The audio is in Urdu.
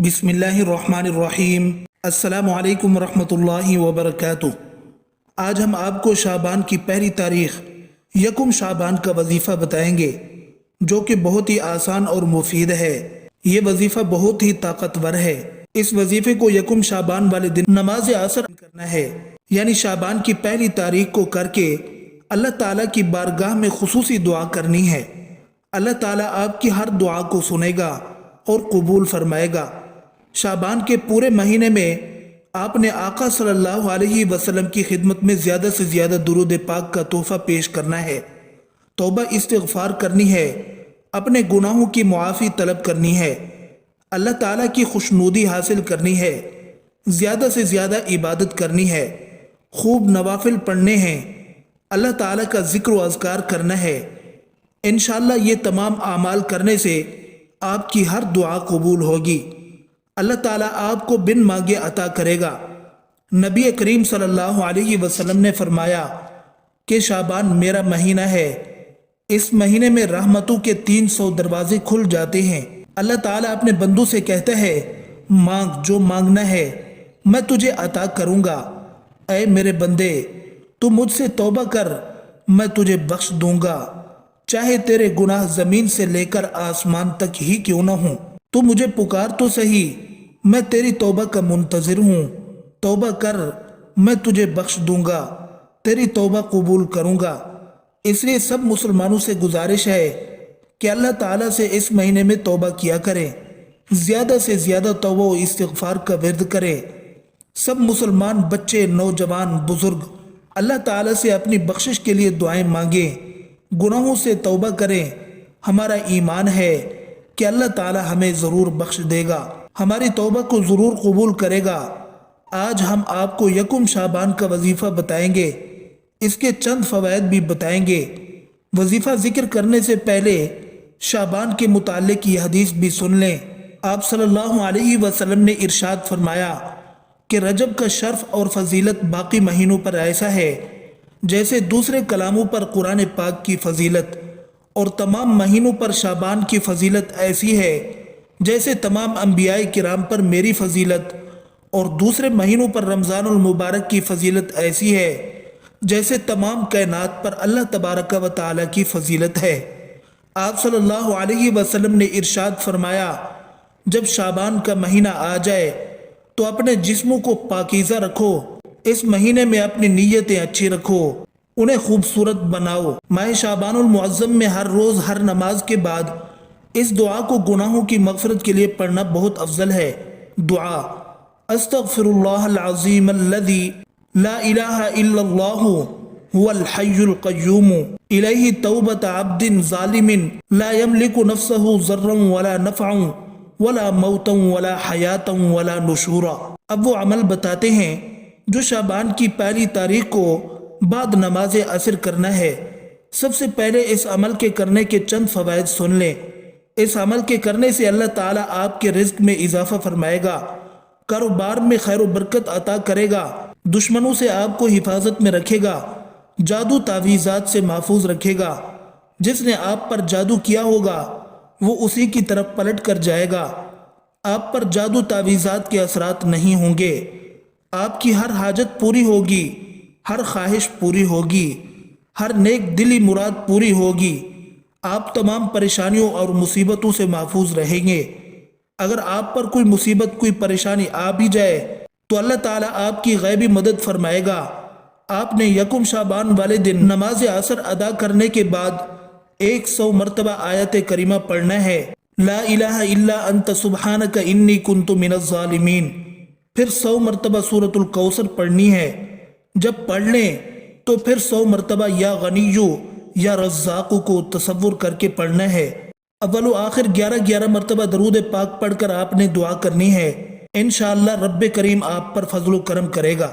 بسم اللہ الرحمن الرحیم۔ السلام علیکم ورحمۃ اللہ وبرکاتہ۔ آج ہم آپ کو شعبان کی پہلی تاریخ یکم شعبان کا وظیفہ بتائیں گے، جو کہ بہت ہی آسان اور مفید ہے۔ یہ وظیفہ بہت ہی طاقتور ہے۔ اس وظیفے کو یکم شعبان والے دن نماز عصر کرنا ہے، یعنی شعبان کی پہلی تاریخ کو کر کے اللہ تعالیٰ کی بارگاہ میں خصوصی دعا کرنی ہے۔ اللہ تعالیٰ آپ کی ہر دعا کو سنے گا اور قبول فرمائے گا۔ شعبان کے پورے مہینے میں آپ نے آقا صلی اللہ علیہ وسلم کی خدمت میں زیادہ سے زیادہ درود پاک کا تحفہ پیش کرنا ہے، توبہ استغفار کرنی ہے، اپنے گناہوں کی معافی طلب کرنی ہے، اللہ تعالیٰ کی خوشنودی حاصل کرنی ہے، زیادہ سے زیادہ عبادت کرنی ہے، خوب نوافل پڑھنے ہیں، اللہ تعالیٰ کا ذکر و اذکار کرنا ہے۔ انشاءاللہ یہ تمام اعمال کرنے سے آپ کی ہر دعا قبول ہوگی۔ اللہ تعالیٰ آپ کو بن مانگے عطا کرے گا۔ نبی کریم صلی اللہ علیہ وسلم نے فرمایا کہ شعبان میرا مہینہ ہے، اس مہینے میں رحمتوں کے 300 دروازے کھل جاتے ہیں۔ اللہ تعالیٰ اپنے بندوں سے کہتا ہے، مانگ جو مانگنا ہے میں تجھے عطا کروں گا۔ اے میرے بندے، تو مجھ سے توبہ کر، میں تجھے بخش دوں گا، چاہے تیرے گناہ زمین سے لے کر آسمان تک ہی کیوں نہ ہوں۔ تو مجھے پکار تو صحیح، میں تیری توبہ کا منتظر ہوں۔ توبہ کر، میں تجھے بخش دوں گا، تیری توبہ قبول کروں گا۔ اس لیے سب مسلمانوں سے گزارش ہے کہ اللہ تعالیٰ سے اس مہینے میں توبہ کیا کریں، زیادہ سے زیادہ توبہ و استغفار کا ورد کریں۔ سب مسلمان بچے، نوجوان، بزرگ اللہ تعالیٰ سے اپنی بخشش کے لیے دعائیں مانگیں، گناہوں سے توبہ کریں۔ ہمارا ایمان ہے کہ اللہ تعالیٰ ہمیں ضرور بخش دے گا، ہماری توبہ کو ضرور قبول کرے گا۔ آج ہم آپ کو یکم شعبان کا وظیفہ بتائیں گے، اس کے چند فوائد بھی بتائیں گے۔ وظیفہ ذکر کرنے سے پہلے شعبان کے متعلق یہ حدیث بھی سن لیں۔ آپ صلی اللہ علیہ وسلم نے ارشاد فرمایا کہ رجب کا شرف اور فضیلت باقی مہینوں پر ایسا ہے جیسے دوسرے کلاموں پر قرآن پاک کی فضیلت، اور تمام مہینوں پر شعبان کی فضیلت ایسی ہے جیسے تمام انبیاء کرام پر میری فضیلت، اور دوسرے مہینوں پر رمضان المبارک کی فضیلت ایسی ہے جیسے تمام کائنات پر اللہ تبارک و تعالی کی فضیلت ہے۔ آپ صلی اللہ علیہ وسلم نے ارشاد فرمایا، جب شعبان کا مہینہ آ جائے تو اپنے جسموں کو پاکیزہ رکھو، اس مہینے میں اپنی نیتیں اچھی رکھو، انہیں خوبصورت بناؤ۔ ماہ شعبان المعظم میں ہر روز ہر نماز کے بعد اس دعا کو گناہوں کی مغفرت کے لیے پڑھنا بہت افضل ہے۔ دعا: استغفر اللہ العظیم الذی لا الہ الا اللہ هو الحی القیوم الیہ توبۃ عبد ظالم لا یملک نفسہ ضرا ولا نفعا ولا موتا ولا حیاتا ولا نشورا۔ اب وہ عمل بتاتے ہیں جو شعبان کی پہلی تاریخ کو بعد نماز عصر کرنا ہے۔ سب سے پہلے اس عمل کے کرنے کے چند فوائد سن لیں۔ اس عمل کے کرنے سے اللہ تعالیٰ آپ کے رزق میں اضافہ فرمائے گا، کاروبار میں خیر و برکت عطا کرے گا، دشمنوں سے آپ کو حفاظت میں رکھے گا، جادو تعویذات سے محفوظ رکھے گا۔ جس نے آپ پر جادو کیا ہوگا وہ اسی کی طرف پلٹ کر جائے گا۔ آپ پر جادو تعویذات کے اثرات نہیں ہوں گے، آپ کی ہر حاجت پوری ہوگی، ہر خواہش پوری ہوگی، ہر نیک دلی مراد پوری ہوگی، آپ تمام پریشانیوں اور مصیبتوں سے محفوظ رہیں گے۔ اگر آپ پر کوئی مصیبت، کوئی پریشانی آ بھی جائے تو اللہ تعالیٰ آپ کی غیبی مدد فرمائے گا۔ آپ نے یکم شعبان والے دن نماز عصر ادا کرنے کے بعد 100 مرتبہ آیت کریمہ پڑھنا ہے، لا الہ الا انت سبحانک انی کنت من الظالمین۔ پھر 100 مرتبہ سورۃ الکوثر پڑھنی ہے۔ جب پڑھ لیں تو پھر 100 مرتبہ یا غنیو یا رزاق کو تصور کر کے پڑھنا ہے۔ اول و آخر 11 مرتبہ درود پاک پڑھ کر آپ نے دعا کرنی ہے۔ انشاءاللہ رب کریم آپ پر فضل و کرم کرے گا۔